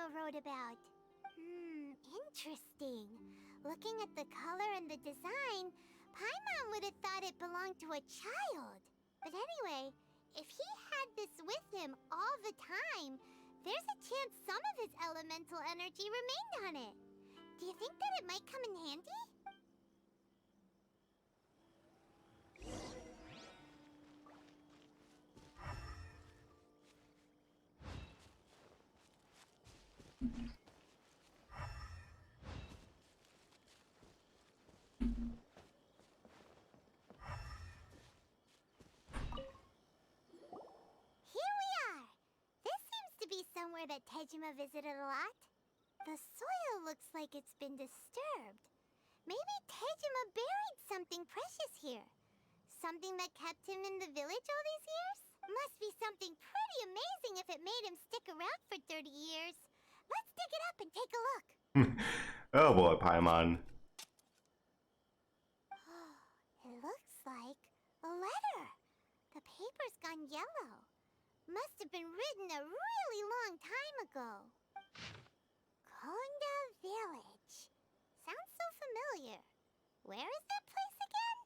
Tejima wrote about. Interesting. Looking at the color and the design, Paimon would have thought it belonged to a child. But anyway, if he had this with him all the time, there's a chance some of his elemental energy remained on it. Do you think that it might come in handy? Here we are! This seems to be somewhere that Tejima visited a lot. The soil looks like it's been disturbed. Maybe Tejima buried something precious here. Something that kept him in the village all these years? Must be something pretty amazing if it made him stick around for 30 years. Let's dig it up and take a look. Oh boy, Paimon. It looks like a letter. The paper's gone yellow. Must have been written a really long time ago. Konda Village. Sounds so familiar. Where is that place again?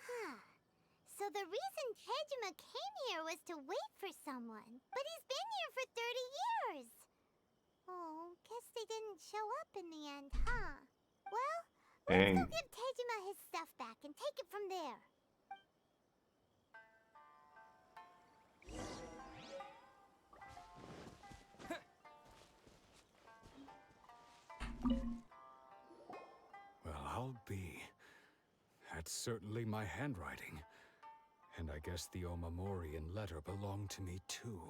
Huh. So the reason Tejima came here was to wait for someone. But he's been here for 30 years. Oh, guess they didn't show up in the end, huh? Well, let's go give Tejima his stuff back and take it from there. Well, I'll be. That's certainly my handwriting. And I guess the Omamorian letter belonged to me too.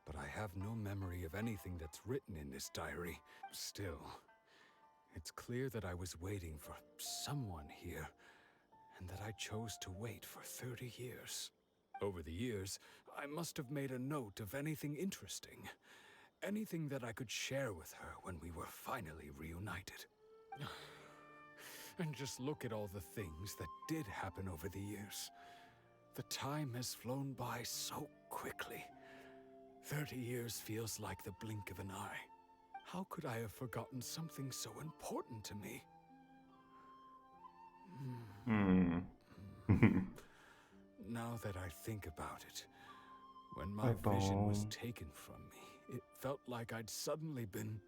But I have no memory of anything that's written in this diary. Still, it's clear that I was waiting for someone here, and that I chose to wait for 30 years. Over the years, I must have made a note of anything interesting. Anything that I could share with her when we were finally reunited. And just look at all the things that did happen over the years. The time has flown by so quickly. 30 years feels like the blink of an eye. How could I have forgotten something so important to me? Now that I think about it, when my vision was taken from me, it felt like I'd suddenly been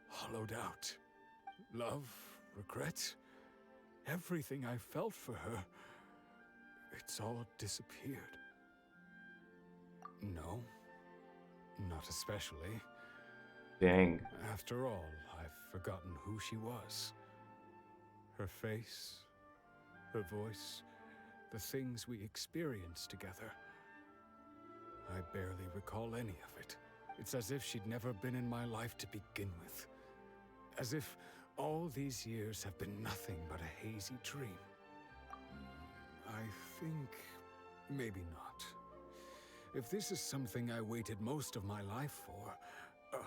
hollowed out. Love, regret, everything I felt for her, it's all disappeared. No, not especially. Dang. After all, I've forgotten who she was. Her face, her voice, the things we experienced together. I barely recall any of it. It's as if she'd never been in my life to begin with. As if all these years have been nothing but a hazy dream. I think maybe not. If this is something I waited most of my life for,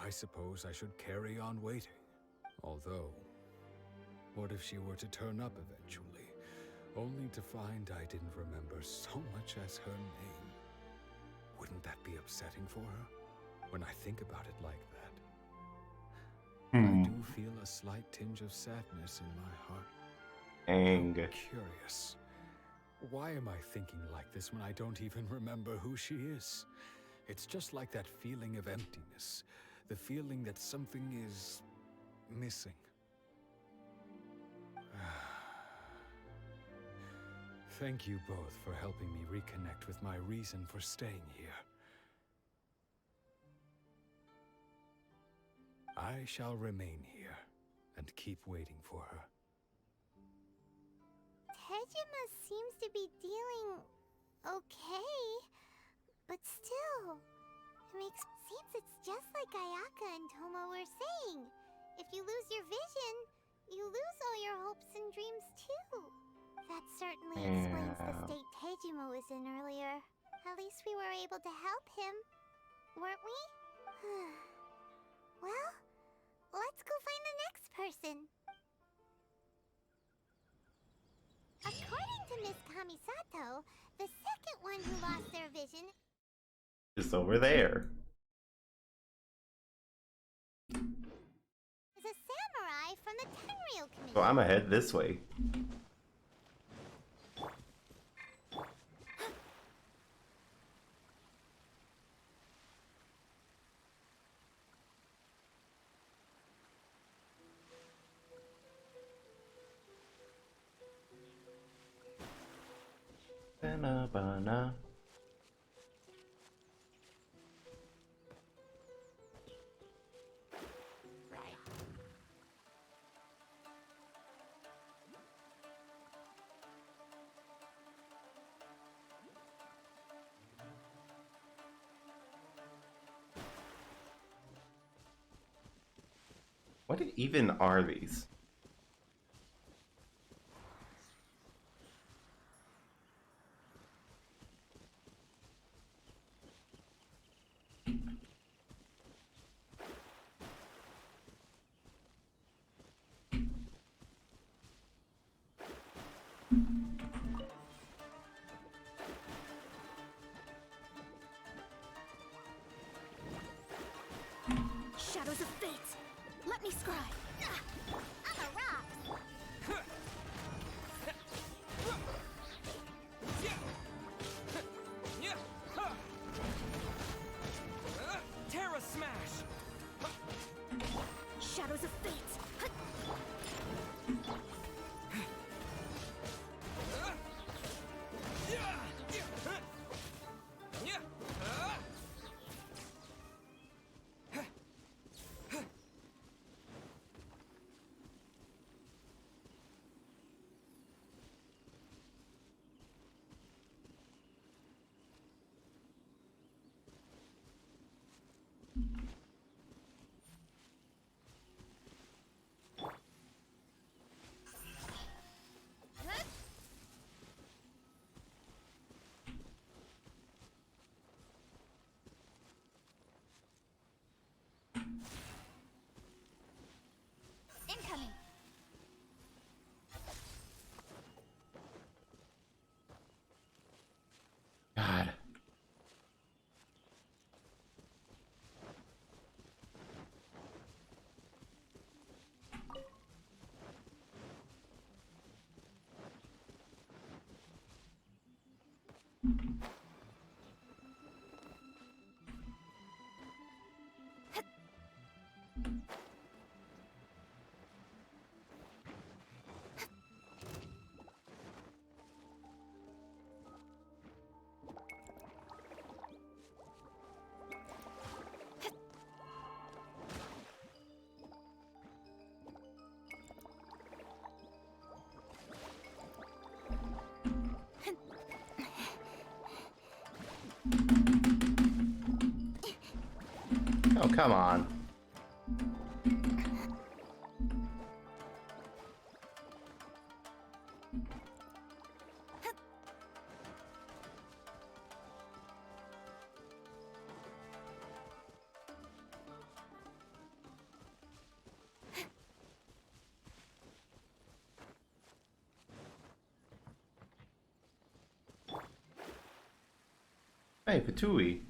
I suppose I should carry on waiting. Although, what if she were to turn up eventually, only to find I didn't remember so much as her name? Wouldn't that be upsetting for her? When I think about it like that, I do feel a slight tinge of sadness in my heart. Anger. Curious. Why am I thinking like this when I don't even remember who she is? It's just like that feeling of emptiness. The feeling that something is missing. Thank you both for helping me reconnect with my reason for staying here. I shall remain here and keep waiting for her. Tejima seems to be dealing okay, but still, seems it's just like Ayaka and Toma were saying. If you lose your vision, you lose all your hopes and dreams too. That certainly explains the state Tejima was in earlier. At least we were able to help him, weren't we? Well, let's go find the next person. According to to Miss Kamisato, the second one who lost their vision Just over there. is a samurai from the Tenryou community. So I'm ahead this way. Bana. What even are these? Shadows of fate. Let me scribe. I'm a rock. Terra Smash! Shadows of fate. Incoming. God. Oh, come on. Hey, Patooey.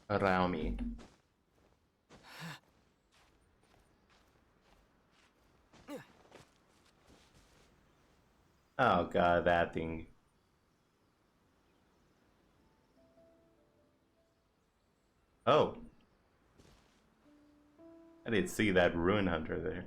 Allow me. Oh god, that thing. Oh. I didn't see that Ruin Hunter there.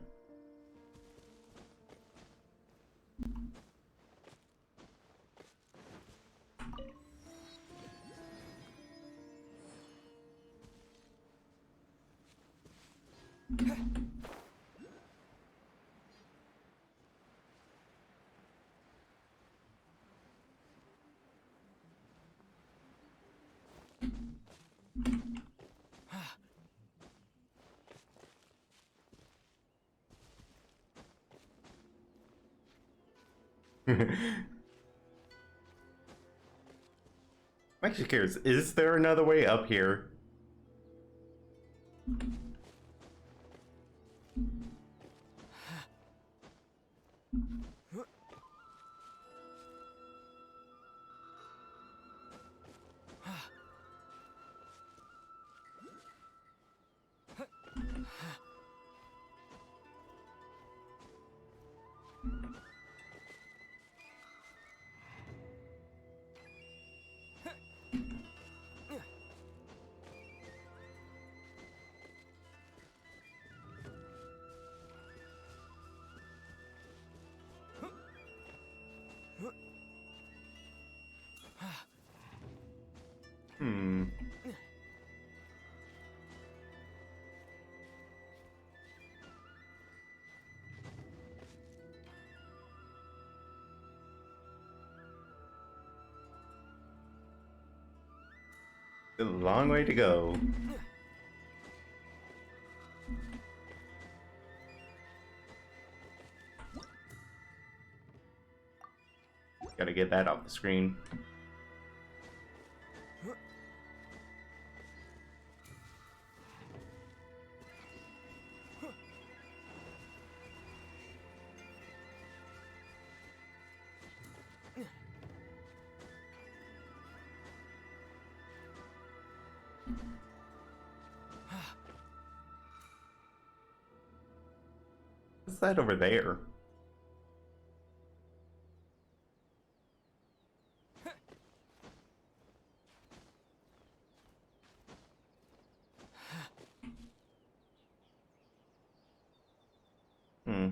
I'm actually curious, is there another way up here? Hmm. A long way to go. Gotta get that off the screen. What's that over there? Hmm.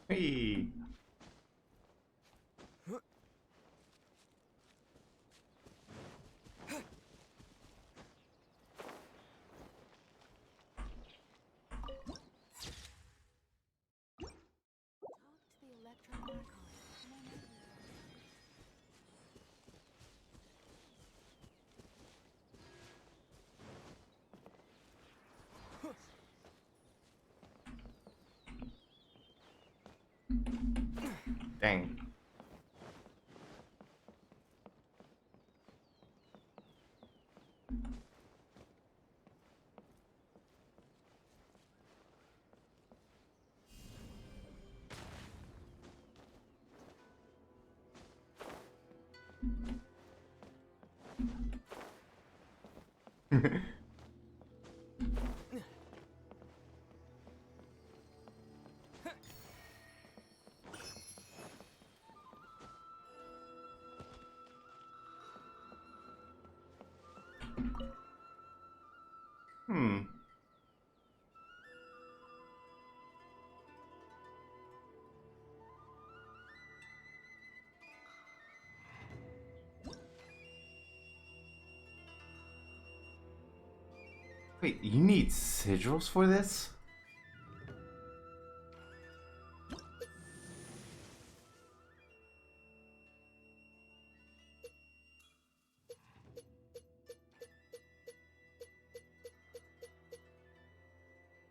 Hey. Dang. Hmm. Wait, you need sigils for this?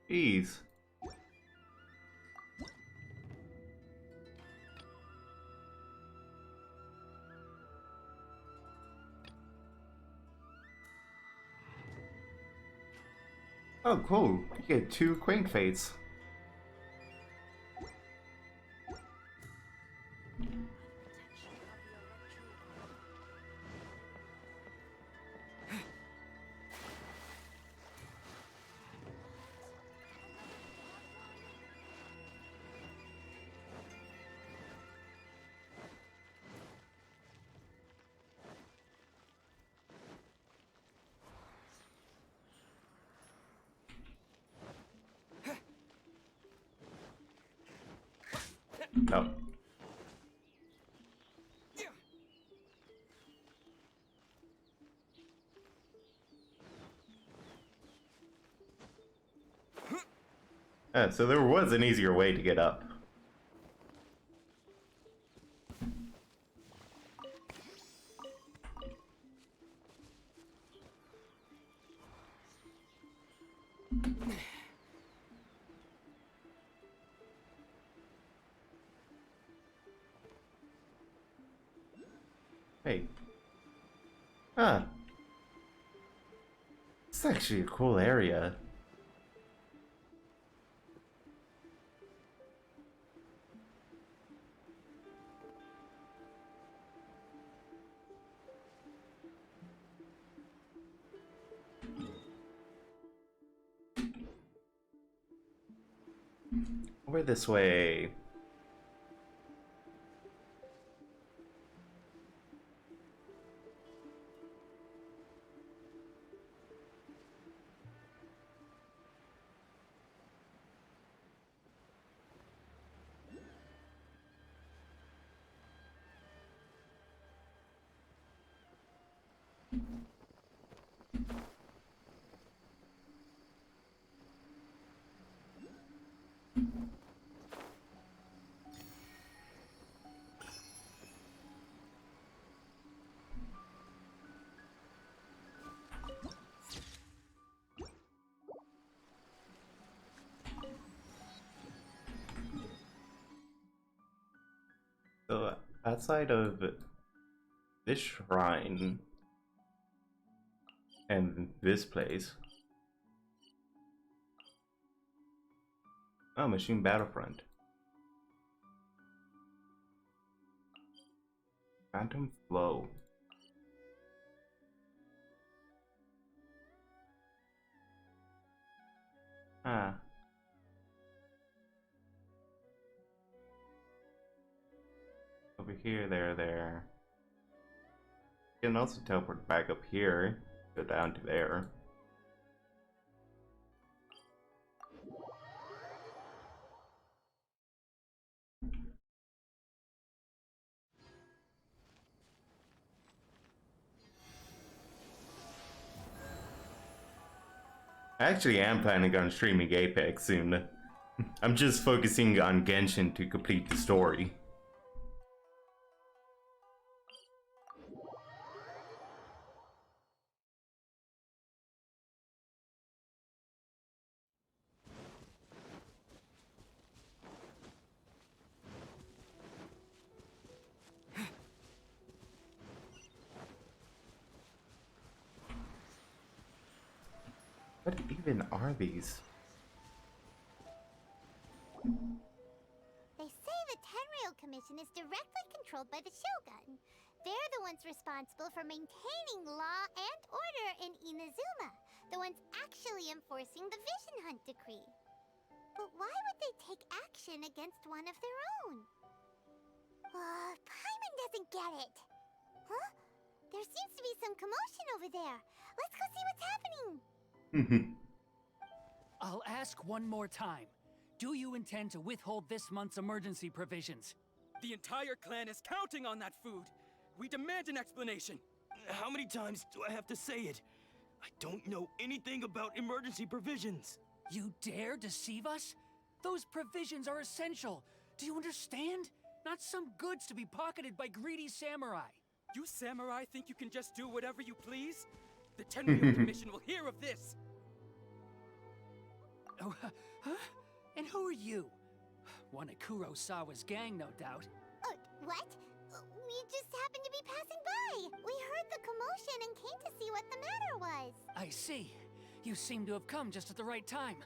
Jeez. Oh, cool. You get 2 Quake Fates. Oh. So there was an easier way to get up. Huh. It's actually a cool area. Over this way. So outside of this shrine and this place. Oh, Machine Battlefront. Phantom Flow. Ah. Over here, there. You can also teleport back up here, go down to there. I actually am planning on streaming Apex soon. I'm just focusing on Genshin to complete the story. What even are these? They say the Tenryou Commission is directly controlled by the Shogun. They're the ones responsible for maintaining law and order in Inazuma. The ones actually enforcing the Vision Hunt decree. But why would they take action against one of their own? Paimon doesn't get it. Huh? There seems to be some commotion over there. Let's go see what's happening. I'll ask one more time. Do you intend to withhold this month's emergency provisions? The entire clan is counting on that food. We demand an explanation. How many times do I have to say it? I don't know anything about emergency provisions. You dare deceive us? Those provisions are essential. Do you understand? Not some goods to be pocketed by greedy samurai. You samurai think you can just do whatever you please? The Tenryou Commission will hear of this. Oh, huh? And who are you? One of Kurosawa's gang, no doubt. What? We just happened to be passing by. We heard the commotion and came to see what the matter was. I see. You seem to have come just at the right time.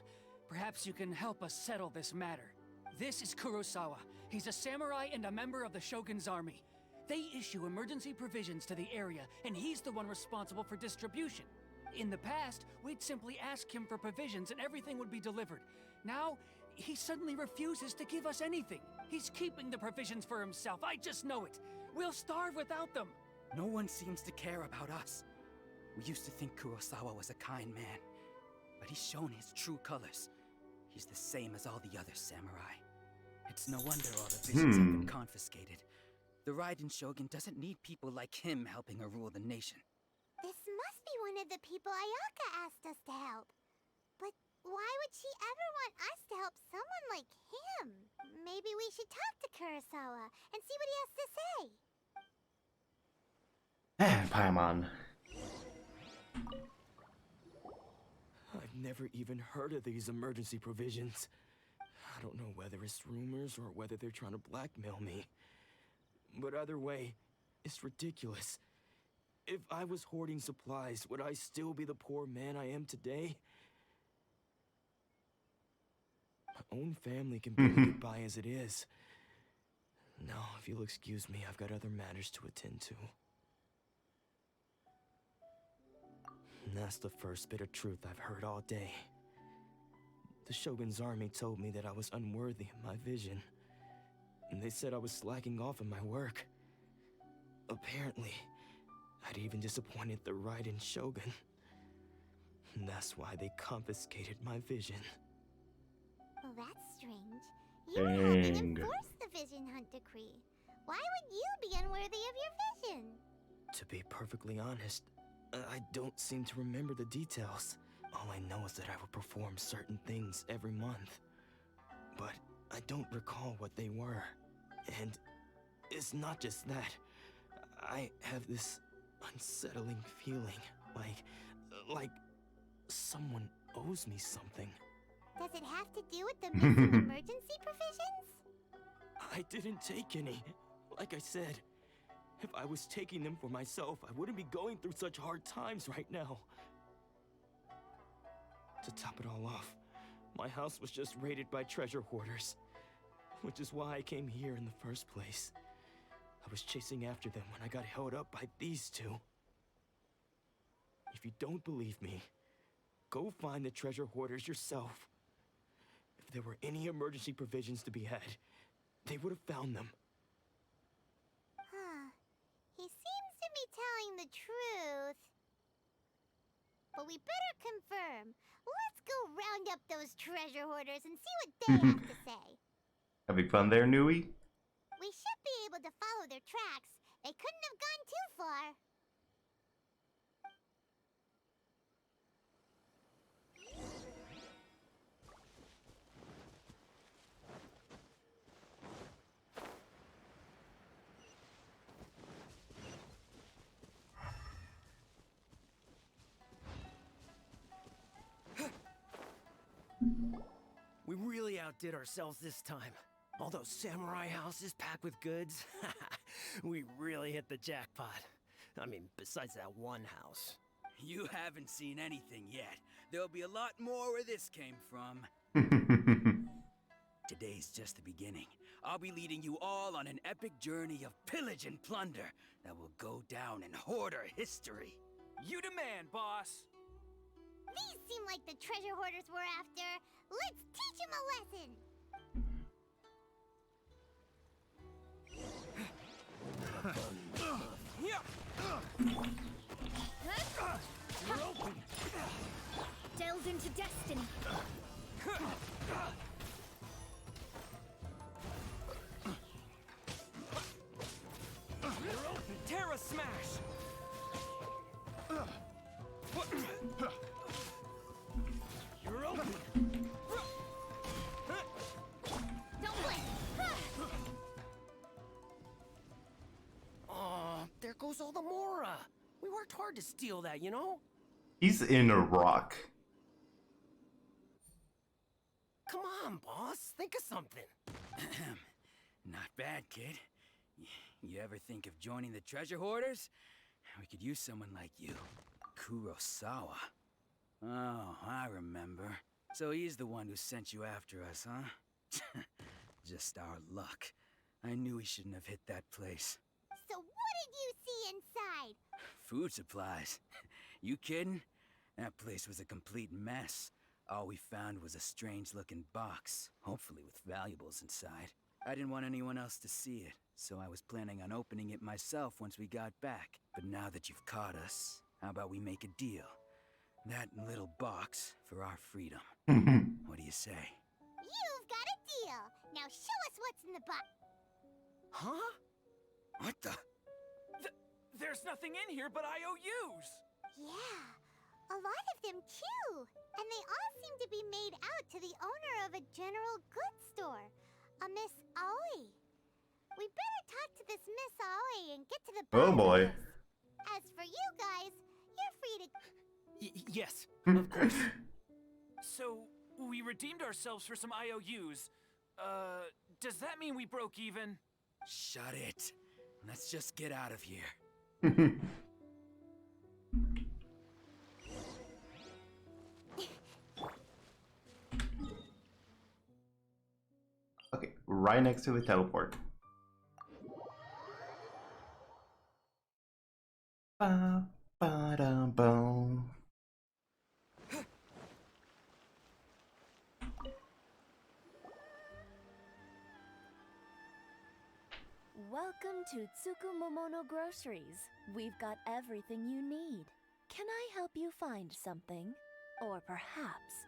Perhaps you can help us settle this matter. This is Kurosawa. He's a samurai and a member of the Shogun's army. They issue emergency provisions to the area, and he's the one responsible for distribution. In the past, we'd simply ask him for provisions and everything would be delivered. Now, he suddenly refuses to give us anything. He's keeping the provisions for himself. I just know it. We'll starve without them. No one seems to care about us. We used to think Kurosawa was a kind man, but he's shown his true colors. He's the same as all the other samurai. It's no wonder all the visions have been confiscated. The Raiden Shogun doesn't need people like him helping her rule the nation. This must be one of the people Ayaka asked us to help. But why would she ever want us to help someone like him? Maybe we should talk to Kurosawa and see what he has to say. Paimon. I've never even heard of these emergency provisions. I don't know whether it's rumors or whether they're trying to blackmail me. But either way, it's ridiculous. If I was hoarding supplies, would I still be the poor man I am today? My own family can barely get by as it is. Now, if you'll excuse me, I've got other matters to attend to. And that's the first bit of truth I've heard all day. The Shogun's army told me that I was unworthy of my vision. And they said I was slacking off in my work. Apparently, I'd even disappointed the Raiden Shogun. And that's why they confiscated my vision. Well, that's strange. You were helping Dang. enforce the Vision Hunt decree. Why would you be unworthy of your vision? To be perfectly honest, I don't seem to remember the details. All I know is that I would perform certain things every month. But I don't recall what they were. And it's not just that. I have this unsettling feeling, like someone owes me something. Does it have to do with the missing emergency provisions? I didn't take any. Like I said, if I was taking them for myself, I wouldn't be going through such hard times right now. To top it all off, my house was just raided by treasure hoarders, which is why I came here in the first place. I was chasing after them when I got held up by these two. If you don't believe me, go find the treasure hoarders yourself. If there were any emergency provisions to be had, they would have found them. Huh. He seems to be telling the truth. But we better confirm. Let's go round up those treasure hoarders and see what they have to say. Having fun there, Nui? We should be able to follow their tracks. They couldn't have gone too far. We really outdid ourselves this time. All those samurai houses packed with goods. We really hit the jackpot. I mean, besides that one house. You haven't seen anything yet. There'll be a lot more where this came from. Today's just the beginning. I'll be leading you all on an epic journey of pillage and plunder that will go down in hoarder history. You demand, boss. These seem like the treasure hoarders we're after. Let's teach them a lesson. Delved into destiny. Terra Smash! You're open! Don't blink. Aw, there goes all the Mora. We worked hard to steal that, you know? He's in a rock. Come on, boss. Think of something. Not bad, kid. You ever think of joining the treasure hoarders? We could use someone like you. Kurosawa. Oh, I remember. So he's the one who sent you after us, huh? Just our luck. I knew we shouldn't have hit that place. So what did you see inside? Food supplies. You kidding? That place was a complete mess. All we found was a strange-looking box, hopefully with valuables inside. I didn't want anyone else to see it, so I was planning on opening it myself once we got back. But now that you've caught us, how about we make a deal? That little box for our freedom. What do you say? You've got a deal. Now show us what's in the box. Huh? What the? There's nothing in here but IOUs. Yeah, a lot of them too. And they all seem to be made out to the owner of a general goods store, a Miss Aoi. We better talk to this Miss Aoi and get to the Oh bottom boy. of this. As for you guys, you're free to... Yes, of course. So, we redeemed ourselves for some IOUs. Does that mean we broke even? Shut it. Let's just get out of here. right next to the teleport. Ba, ba, da, boom. Welcome to Tsukumomono Groceries. We've got everything you need. Can I help you find something? Or perhaps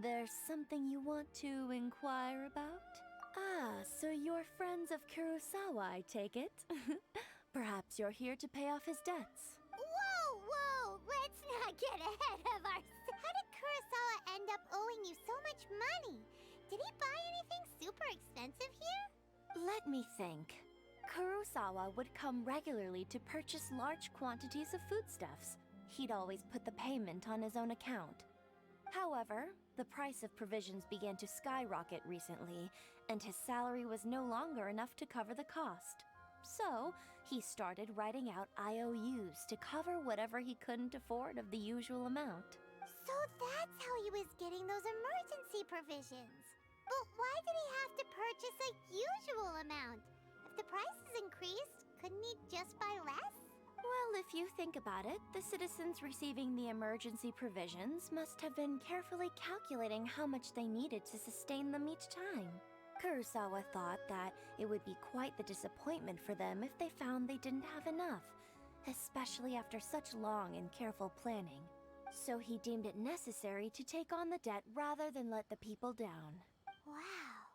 there's something you want to inquire about? Ah, so you're friends of Kurosawa, I take it? Perhaps you're here to pay off his debts. Whoa, whoa! Let's not get ahead of ourselves. How did Kurosawa end up owing you so much money? Did he buy anything super expensive here? Let me think. Kurosawa would come regularly to purchase large quantities of foodstuffs. He'd always put the payment on his own account. However, the price of provisions began to skyrocket recently, and his salary was no longer enough to cover the cost. So, he started writing out IOUs to cover whatever he couldn't afford of the usual amount. So that's how he was getting those emergency provisions. But why did he have to purchase a usual amount? If the prices increased, couldn't he just buy less? Well, if you think about it, the citizens receiving the emergency provisions must have been carefully calculating how much they needed to sustain them each time. Kurosawa thought that it would be quite the disappointment for them if they found they didn't have enough, especially after such long and careful planning. So he deemed it necessary to take on the debt rather than let the people down. Wow.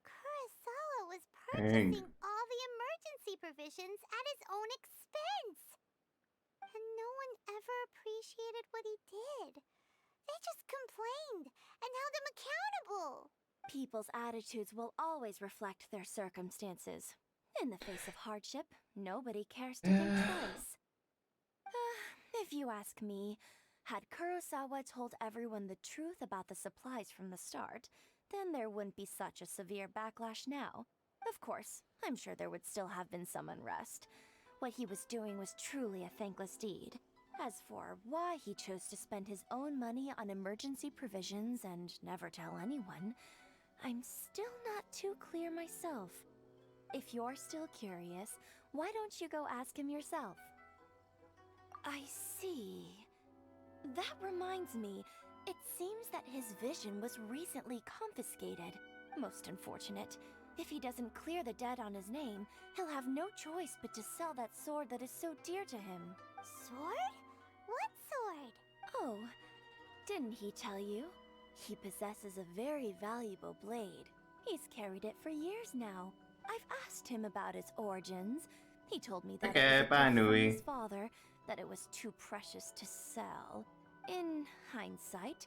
Kurosawa was Dang. purchasing all the emergency provisions at his own expense. And no one ever appreciated what he did. They just complained and held him accountable. People's attitudes will always reflect their circumstances. In the face of hardship, nobody cares to think twice. If you ask me, had Kurosawa told everyone the truth about the supplies from the start, then there wouldn't be such a severe backlash now. Of course, I'm sure there would still have been some unrest. What he was doing was truly a thankless deed. As for why he chose to spend his own money on emergency provisions and never tell anyone, I'm still not too clear myself. If you're still curious, why don't you go ask him yourself? I see. That reminds me, it seems that his vision was recently confiscated. Most unfortunate. If he doesn't clear the debt on his name, he'll have no choice but to sell that sword that is so dear to him. Sword? What sword? Oh, didn't he tell you? He possesses a very valuable blade. He's carried it for years now. I've asked him about its origins. He told me that Okay, it was a bye, gift from Nui. his father, that it was too precious to sell. In hindsight,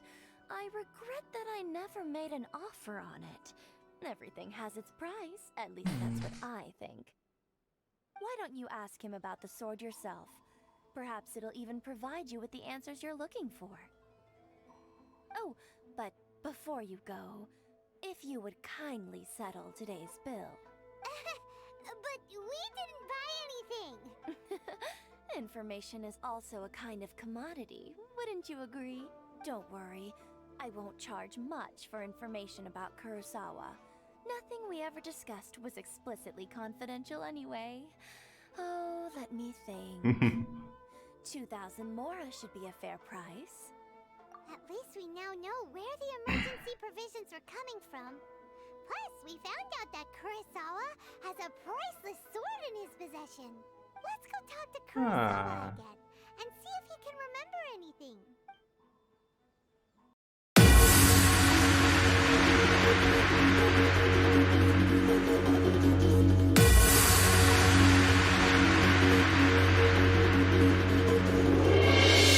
I regret that I never made an offer on it. Everything has its price, at least that's what I think. Why don't you ask him about the sword yourself? Perhaps it'll even provide you with the answers you're looking for. Oh, but before you go, if you would kindly settle today's bill. But we didn't buy anything. Information is also a kind of commodity, wouldn't you agree? Don't worry, I won't charge much for information about Kurosawa. Nothing we ever discussed was explicitly confidential anyway. Oh, let me think. 2,000 mora should be a fair price. At least we now know where the emergency provisions are coming from. Plus, we found out that Kurosawa has a priceless sword in his possession. Let's go talk to Kurosawa again and see if he can remember anything.